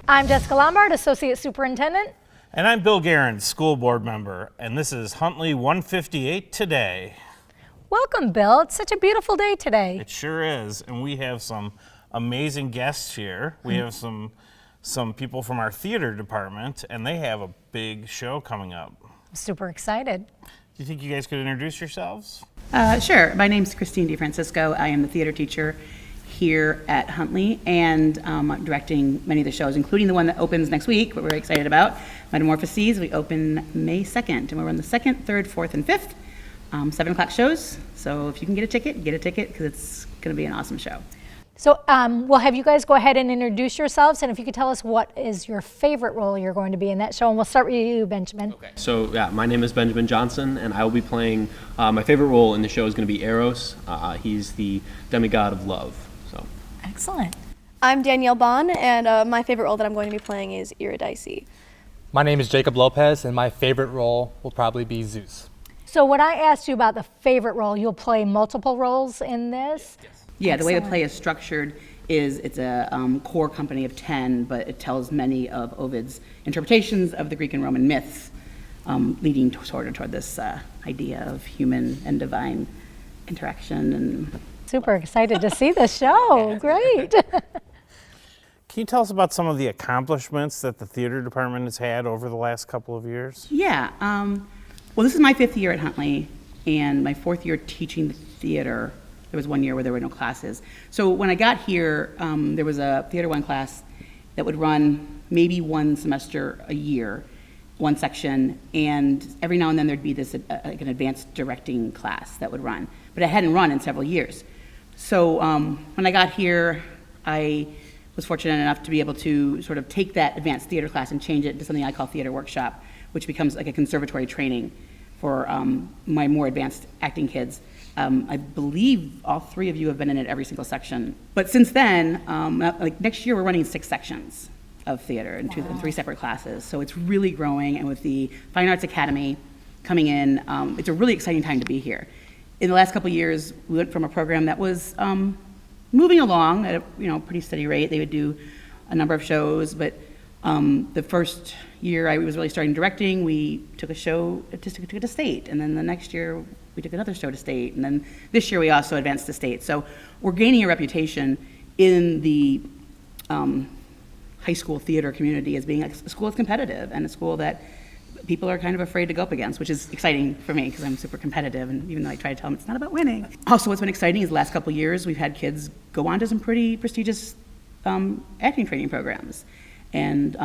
I'm Jessica Lombard, Associate Superintendent. And I'm Bill Guerin, School Board Member, and this is Huntley 158 Today. Welcome, Bill. It's such a beautiful day today. It sure is, and we have some amazing guests here. We have some people from our theater department, and they have a big show coming up. I'm super excited. Do you think you guys could introduce yourselves? Sure. My name's Christine DeFrancesco. I am the theater teacher here at Huntley, and I'm directing many of the shows, including the one that opens next week, what we're very excited about, Metamorphoses. We open May 2nd, and we're on the 2nd, 3rd, 4th, and 5th, 7 o'clock shows. So if you can get a ticket, because it's going to be an awesome show. So we'll have you guys go ahead and introduce yourselves, and if you could tell us what is your favorite role you're going to be in that show, and we'll start with you, Benjamin. Okay. So yeah, my name is Benjamin Johnson, and I will be playing, my favorite role in the show is going to be Eros. He's the demigod of love. So. Excellent. I'm Danielle Bond, and my favorite role that I'm going to be playing is Eurydice. My name is Jacob Lopez, and my favorite role will probably be Zeus. So when I asked you about the favorite role, you'll play multiple roles in this? Yes. Yeah, the way the Excellent. play is structured is it's a core company of 10, but it tells many of Ovid's interpretations of the Greek and Roman myths, leading toward this idea of human and divine interaction. And Super excited to see the show. Great. Can you tell us about some of the accomplishments that the theater department has had over the last couple of years? yeah, well, this is my 5th year at Huntley, and my 4th year teaching the theater. There was 1 year where there were no classes. So when I got here, there was a Theater 1 class that would run maybe one semester a year, one section, and every now and then there'd be this like an advanced directing class that would run, but it hadn't run in several years. So when I got here, I was fortunate enough to be able to sort of take that advanced theater class and change it into something I call theater workshop, which becomes like a conservatory training for my more advanced acting kids. I believe all 3 of you have been in it every single section. But since then, like next year, we're running 6 sections of theater in 3 separate classes. So it's really growing, and with the Fine Arts Academy coming in, it's a really exciting time to be here. In the last couple of years, we went from a program that was moving along at a pretty steady rate. They would do a number of shows, but the first year I was really starting directing, we took a show to state, and then the next year we took another show to state, and then this year we also advanced to state. So we're gaining a reputation in the high school theater community as being a school that's competitive and a school that people are kind of afraid to go up against, which is exciting for me because I'm super competitive, and even though I try to tell them it's not about winning. Also, what's been exciting is the last couple of years we've had kids go on to some pretty prestigious acting training programs, and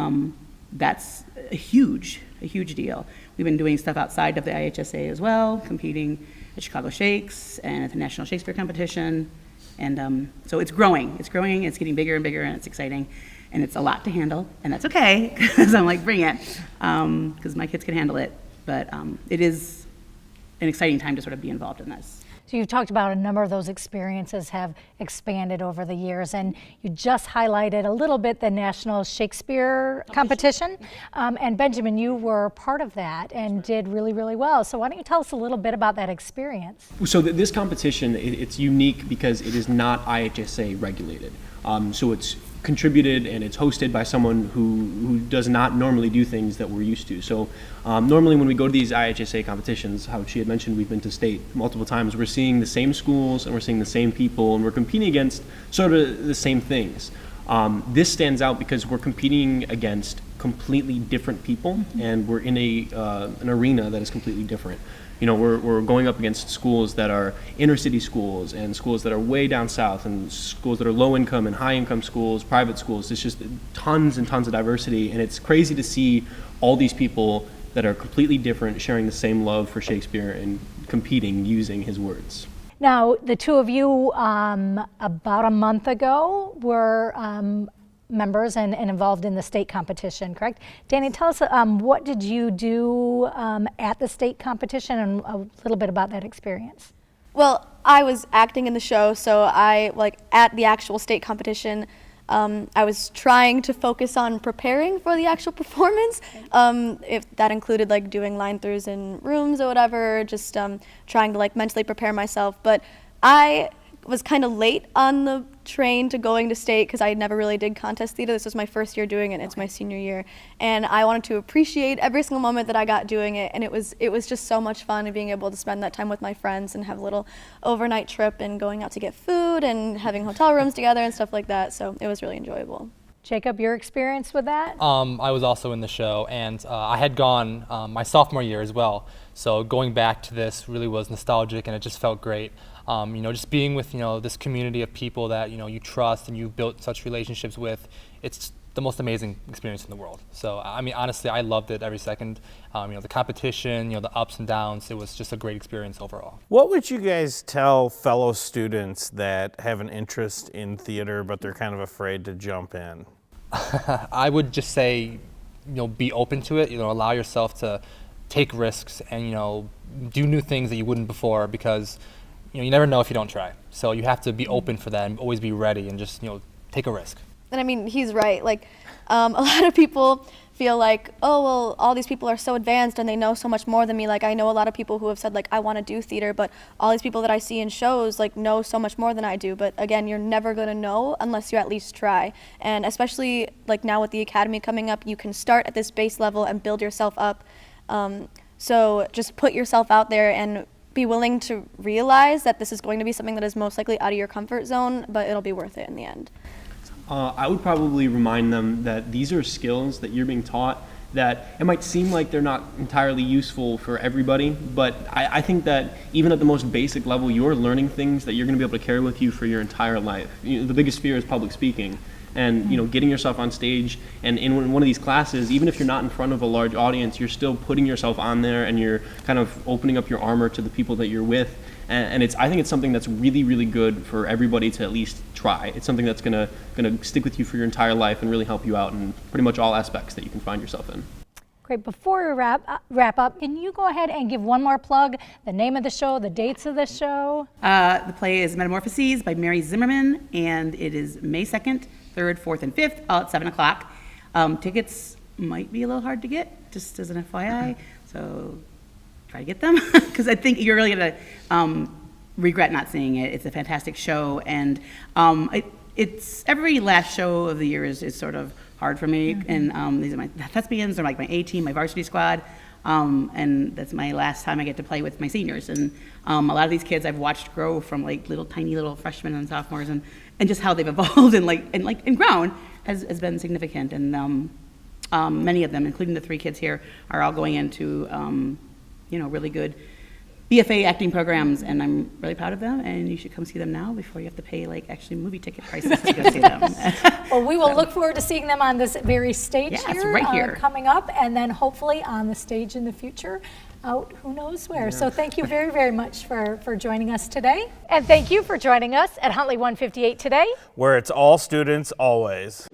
that's a huge deal. We've been doing stuff outside of the IHSA as well, competing at Chicago Shakes and at the National Shakespeare Competition. And so it's growing, it's getting bigger and bigger, and it's exciting. And it's a lot to handle, and that's okay, because I'm like, bring it, because my kids can handle it. But it is an exciting time to sort of be involved in this. So you've talked about a number of those experiences have expanded over the years, and you just highlighted a little bit the National Shakespeare Competition. And Benjamin, you were part of that and did really, really well. So why don't you tell us a little bit about that experience? So this competition, it's unique because it is not IHSA regulated. So it's contributed and it's hosted by someone who does not normally do things that we're used to. So normally when we go to these IHSA competitions, how she had mentioned, we've been to state multiple times, we're seeing the same schools and we're seeing the same people and we're competing against sort of the same things. This stands out because we're competing against completely different people, and we're in an arena that is completely different. You know, we're going up against schools that are inner city schools and schools that are way down south and schools that are low income and high income schools, private schools. It's just tons and tons of diversity, and it's crazy to see all these people that are completely different sharing the same love for Shakespeare and competing using his words. Now, the two of you, about a month ago, were members and involved in the state competition, correct? Danny, tell us, what did you do at the state competition, and a little bit about that experience? Well, I was acting in the show, so at the actual state competition, I was trying to focus on preparing for the actual performance. If that included doing line throughs in rooms or whatever, just trying to mentally prepare myself. But I was kind of late on the trained to going to state because I never really did contest theater. This was my first year doing it, and it's my senior year. And I wanted to appreciate every single moment that I got doing it, and it was just so much fun and being able to spend that time with my friends and have a little overnight trip and going out to get food and having hotel rooms together and stuff like that. So it was really enjoyable. Jacob, your experience with that? I was also in the show, and I had gone my sophomore year as well. So going back to this really was nostalgic, and it just felt great. Just being with this community of people that you trust and you've built such relationships with. It's the most amazing experience in the world. So I mean, honestly, I loved it every second. The competition, the ups and downs. It was just a great experience overall. What would you guys tell fellow students that have an interest in theater but they're kind of afraid to jump in? I would just say, be open to it. Allow yourself to take risks and do new things that you wouldn't before, because you never know if you don't try. So you have to be open for that and always be ready and just take a risk. And I mean, he's right. Like, a lot of people feel like, oh, well, all these people are so advanced and they know so much more than me. Like, I know a lot of people who have said, like, I want to do theater, but all these people that I see in shows, like, know so much more than I do. But again, you're never going to know unless you at least try. And especially, like, now with the academy coming up, you can start at this base level and build yourself up. So just put yourself out there and be willing to realize that this is going to be something that is most likely out of your comfort zone, but it'll be worth it in the end. I would probably remind them that these are skills that you're being taught that it might seem like they're not entirely useful for everybody, but I think that even at the most basic level, you're learning things that you're going to be able to carry with you for your entire life. The biggest fear is public speaking. And getting yourself on stage and in one of these classes, even if you're not in front of a large audience, you're still putting yourself on there and you're kind of opening up your armor to the people that you're with. And I think it's something that's really, really good for everybody to at least try. It's something that's gonna stick with you for your entire life and really help you out in pretty much all aspects that you can find yourself in. Great. Before we wrap up, can you go ahead and give one more plug, the name of the show, the dates of the show? The play is Metamorphoses by Mary Zimmerman, and it is May 2nd, 3rd, 4th, and 5th, all at 7 o'clock. Tickets might be a little hard to get, just as an FYI, so try to get them, because I think you're really going to regret not seeing it. It's a fantastic show, and it's every last show of the year is sort of hard for me, and these are my thespians, they're like my A team, my varsity squad, and that's my last time I get to play with my seniors, and a lot of these kids I've watched grow from like tiny little freshmen and sophomores, and just how they've evolved and grown has been significant, and many of them, including the 3 kids here, are all going into really good BFA acting programs, and I'm really proud of them, and you should come see them now before you have to pay actually movie ticket prices to go see them. Well, we will look forward to seeing them on this very stage here, right here. Coming up, and then hopefully on the stage in the future, out who knows where. So thank you very, very much for joining us today. And thank you for joining us at Huntley 158 today, Where it's all students, always.